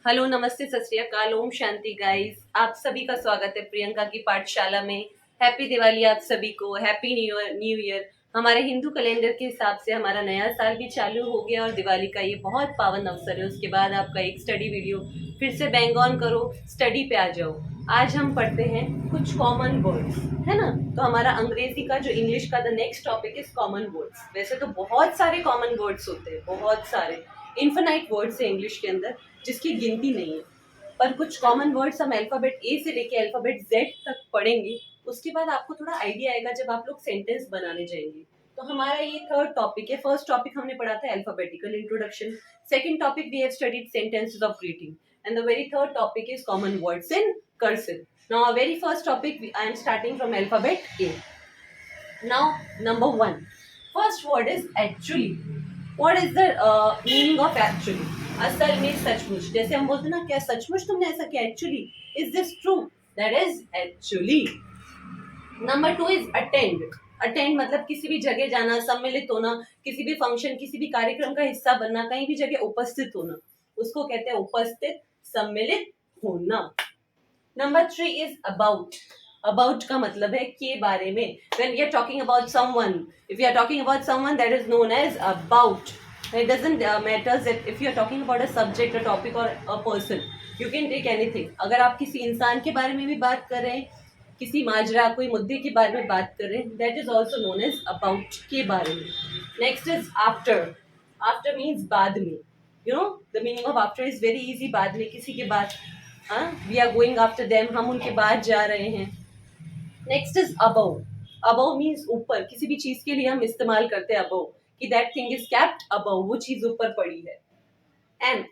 Hello, नमस्ते, सत श्री अकाल, ओम शांति गाइस। आप सभी का स्वागत है प्रियंका की पाठशाला में। हैप्पी दिवाली आप सभी को, हैप्पी न्यू ईयर। हमारे हिंदू कैलेंडर के हिसाब से हमारा नया साल भी चालू हो गया और दिवाली का ये बहुत पावन अवसर है। उसके बाद आपका एक स्टडी वीडियो, फिर से बैंग ऑन करो, स्टडी पे आ जाओ। आज हम पढ़ते हैं कुछ कॉमन वर्ड्स, है ना। तो हमारा अंग्रेजी का जो इंग्लिश का the next topic is common words. वैसे तो बहुत सारे कॉमन वर्ड्स होते हैं, बहुत सारे इन्फिनाइट वर्ड्स है इंग्लिश के अंदर जिसकी गिनती नहीं है, पर कुछ कॉमन वर्ड्स हम अल्फाबेट ए से लेके अल्फाबेट जेड तक पढ़ेंगे। उसके बाद आपको थोड़ा आइडिया आएगा जब आप लोग सेंटेंस बनाने जाएंगे। तो हमारा ये थर्ड टॉपिक है। फर्स्ट टॉपिक हमने पढ़ा था alphabetical introduction. Second topic we have studied sentences of greeting and the very third topic is common words in cursive. Now our very first topic I am starting from alphabet A. Now number 1, first word is actually. What is the meaning of actually? असल में सचमुच। जैसे हम बोलते ना, क्या सचमुच तुमने ऐसा किया? Actually, is this true? That is actually. Number 2 is attend. Attend मतलब किसी भी जगह जाना, सम्मिलित होना, किसी भी फंक्शन, किसी भी कार्यक्रम का हिस्सा बनना, कहीं भी जगह उपस्थित होना, उसको कहते हैं उपस्थित, सम्मिलित होना। Number 3 is about. अबाउट का मतलब है के बारे में। when we are talking about someone, if we are talking about someone, that is known as about. It doesn't matter that if you are talking about a subject, a topic or a person, you can take anything. अगर आप किसी इंसान के बारे में भी बात कर रहे हैं, किसी माजरा, कोई मुद्दे के बारे में बात कर रहे हैं, that is also known as about, के बारे में। next is after. after means बाद में। you know the meaning of after is very easy, बाद में, किसी के बाद। We are going after them, हम उनके बाद जा रहे हैं। Next is above. Above means ऊपर, किसी भी चीज के लिए हम इस्तेमाल करते हैं अबव, कि that thing is kept above, वो चीज ऊपर पड़ी है।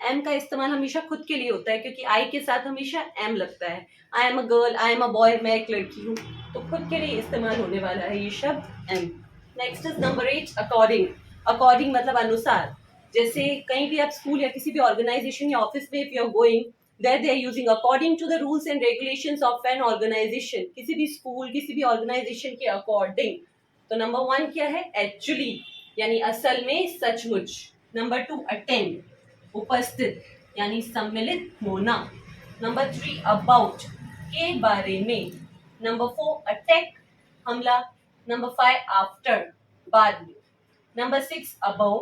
एम का इस्तेमाल हमेशा खुद के लिए होता है, क्योंकि आई के साथ हमेशा एम लगता है। I am a girl, I am a boy, मैं एक लड़की हूँ, तो खुद के लिए इस्तेमाल होने वाला है ये शब्द am. Next is number 8, according. According मतलब अनुसार। जैसे कहीं भी आप स्कूल या किसी भी ऑर्गेनाइजेशन या ऑफिस में if you are going, there they are using according to the rules and regulations of an organization. किसी भी स्कूल, किसी भी ऑर्गेनाइजेशन के अकॉर्डिंग। तो नंबर 1 क्या है? एक्चुअली, यानी असल में, सचमुच। नंबर 2 अटेंड, उपस्थित यानी सम्मिलित होना। नंबर 3 अबाउट, के बारे में। नंबर 4 अटैक, हमला। नंबर 5 आफ्टर, बाद में। नंबर 6 अबव,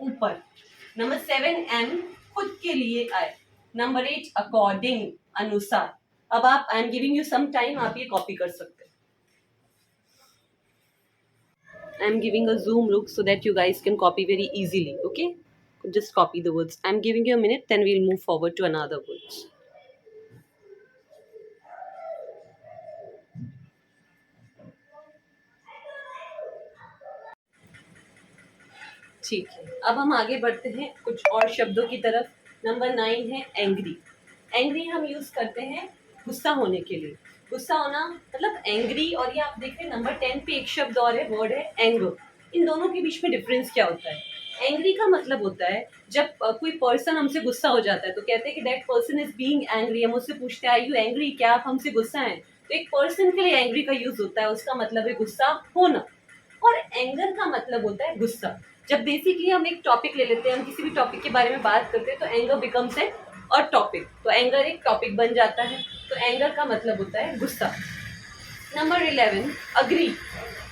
ऊपर। नंबर 7 एम, खुद के लिए आए। नंबर 8 अकॉर्डिंग, अनुसार। अब आप, I am giving you some time, आप ये कॉपी कर सकते हैं। I am giving a zoom look so that you guys can copy very easily. Okay, just copy the words. I am giving you a minute, then we'll move forward to another words. ठीक है, अब हम आगे बढ़ते हैं कुछ और शब्दों की तरफ। नंबर 9 है एंग्री। एंग्री हम यूज करते हैं गुस्सा होने के लिए। गुस्सा होना मतलब एंग्री, और ये आप देख रहे हैं नंबर 10 पे एक शब्द और है, वर्ड है एंगर। इन दोनों के बीच में डिफरेंस क्या होता है? एंग्री का मतलब होता है जब कोई पर्सन हमसे गुस्सा हो जाता है तो कहते हैं कि that person is being angry. हम उससे पूछते हैं, आर यू एंग्री? क्या आप हमसे गुस्सा हैं? तो एक पर्सन के लिए एंग्री का यूज होता है, उसका मतलब है गुस्सा होना। और एंगर का मतलब होता है गुस्सा। जब बेसिकली हम एक टॉपिक ले लेते हैं, हम किसी भी टॉपिक के बारे में बात करते हैं, तो एंगर बिकम्स ए और टॉपिक, तो एंगर एक टॉपिक बन जाता है। तो एंगर का मतलब होता है गुस्सा। Number 11 agree.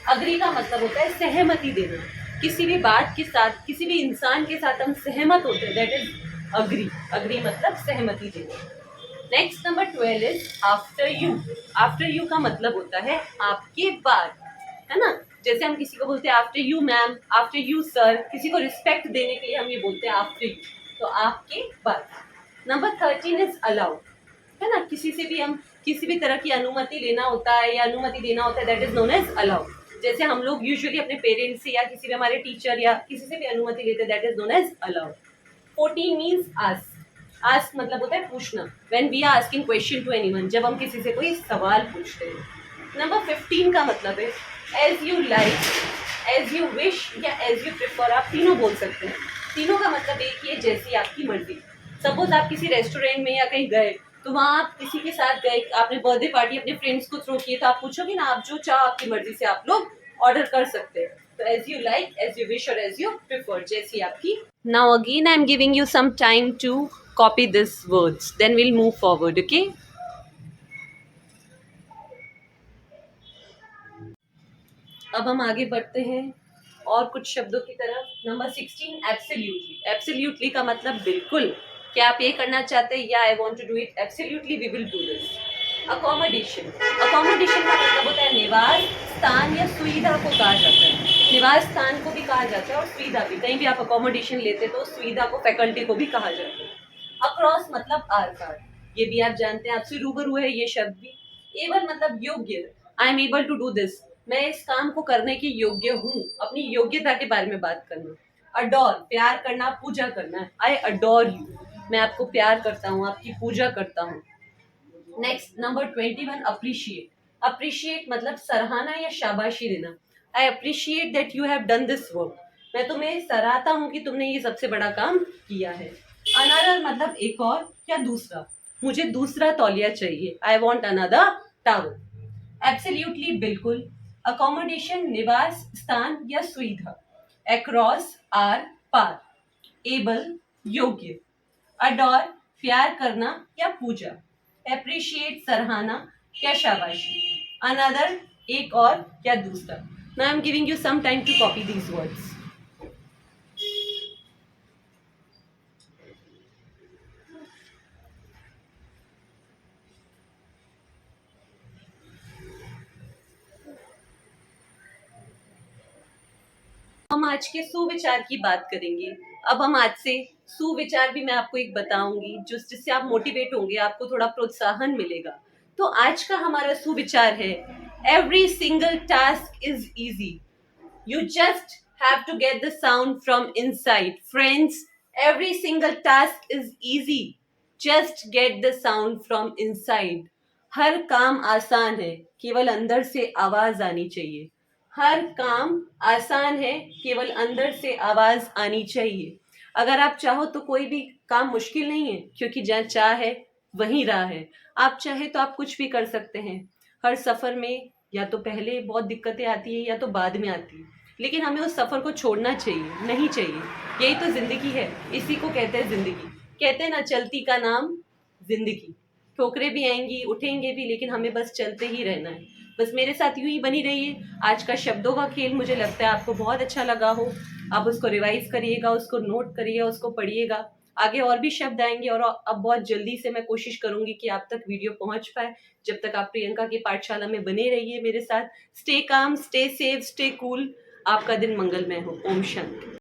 अग्री का मतलब होता है सहमति देना। किसी भी बात के साथ, किसी भी इंसान के साथ हम सहमत होते हैं, दैट इज अग्री। अग्री मतलब सहमति देना। Next number 12 is after you. After you का मतलब होता है आपके बाद, है ना। जैसे हम किसी को बोलते हैं after you ma'am, after you sir, किसी को रिस्पेक्ट देने के लिए हम ये बोलते हैं आफ्टर यू, तो आपके बाद। नंबर 13 इज अलाउ, है ना। किसी से भी हम किसी भी तरह की अनुमति लेना होता है या अनुमति देना होता है, that is known as allow. जैसे हम लोग यूजुअली अपने पेरेंट्स से या किसी भी हमारे टीचर या किसी से भी अनुमति लेते हैं, that is known as allow. 14 means ask. Ask मतलब होता है पूछना। When we are asking question to anyone, जब हम किसी से कोई सवाल पूछते हैं। नंबर 15 का मतलब है as you like, as you wish या एज यू प्रेफर। आप तीनों बोल सकते हैं। तीनों का मतलब एक ही है, जैसी आपकी मर्जी। सपोज आप किसी रेस्टोरेंट में या कहीं गए, तो वहाँ आप किसी के साथ गए, आपने बर्थडे पार्टी अपने फ्रेंड्स को थ्रो किए, तो आप पूछोगे ना, आप जो चाहो आपकी मर्जी से आप लोग ऑर्डर कर सकते हैं। तो as you like, as you wish और एज यू प्रेफर, जैसी आपकी। Now again I am giving you some time to copy these words, then we'll move forward. Okay. अब हम आगे बढ़ते हैं और कुछ शब्दों की तरफ. Number 16, absolutely. एब्सोल्युटली का मतलब बिल्कुल. क्या आप ये करना चाहते हैं? या I want to do it absolutely, we will do this. Accommodation. Accommodation का मतलब होता है निवास स्थान या सुविधा को कहा जाता है. निवास स्थान को भी कहा जाता है और सुविधा भी. कहीं भी आप अकोमोडेशन लेते तो सुविधा को, फैकल्टी को भी कहा जाता है. अक्रॉस मतलब आर पार. ये भी आप जानते हैं, आपसे रूबरू है ये शब्द भी. एबल मतलब योग्य. I am able to do this. मैं इस काम को करने की योग्य हूँ. अपनी योग्यता के बारे में बात करना. अडोर प्यार करना, पूजा करना. I adore you. मैं आपको प्यार करता हूँ, आपकी पूजा करता हूँ. Next number 21, appreciate. अप्रिशिएट मतलब सराहना या शाबाशी देना. I appreciate that you have done this work. मैं तुम्हें सराहता हूँ कि तुमने ये सबसे बड़ा काम किया है. अनदर मतलब एक और या दूसरा. मुझे दूसरा तौलिया चाहिए. I want another towel. Absolutely बिल्कुल. अकोमोडेशन निवास स्थान या सुविधा. अक्रॉस आर पार. एबल योग्य. अडोर प्यार करना या पूजा. एप्रिशिएट सराहना या शाबाशी. अनदर एक और या दूसरा. Now I am giving you some time to copy these words. हम आज के सुविचार की बात करेंगे. अब हम आज से सुविचार भी मैं आपको एक बताऊंगी जिससे आप मोटिवेट होंगे, आपको थोड़ा प्रोत्साहन मिलेगा. तो आज का हमारा सुविचार है, every single task is easy. You just have to get the sound from inside. Friends, every single task is easy. Just get the sound from inside. हर काम आसान है, केवल अंदर से आवाज आनी चाहिए. हर काम आसान है, केवल अंदर से आवाज आनी चाहिए. अगर आप चाहो तो कोई भी काम मुश्किल नहीं है, क्योंकि जहाँ चाह है वहीं राह है. आप चाहे तो आप कुछ भी कर सकते हैं. हर सफर में या तो पहले बहुत दिक्कतें आती है या तो बाद में आती है, लेकिन हमें उस सफर को छोड़ना चाहिए नहीं चाहिए. यही तो जिंदगी है, इसी को कहते हैं जिंदगी. कहते हैं ना, चलती का नाम जिंदगी. ठोकरें भी आएंगी, उठेंगे भी, लेकिन हमें बस चलते ही रहना है. बस मेरे साथ यूं ही बनी रहिए. आज का शब्दों का खेल मुझे लगता है आपको बहुत अच्छा लगा हो. आप उसको रिवाइज करिएगा, उसको नोट करिएगा, उसको पढ़िएगा. आगे और भी शब्द आएंगे और अब बहुत जल्दी से मैं कोशिश करूंगी कि आप तक वीडियो पहुंच पाए. जब तक आप प्रियंका की पाठशाला में बने रहिए मेरे साथ. Stay calm, stay safe, stay cool. आपका दिन मंगलमय हो. ओम शांति.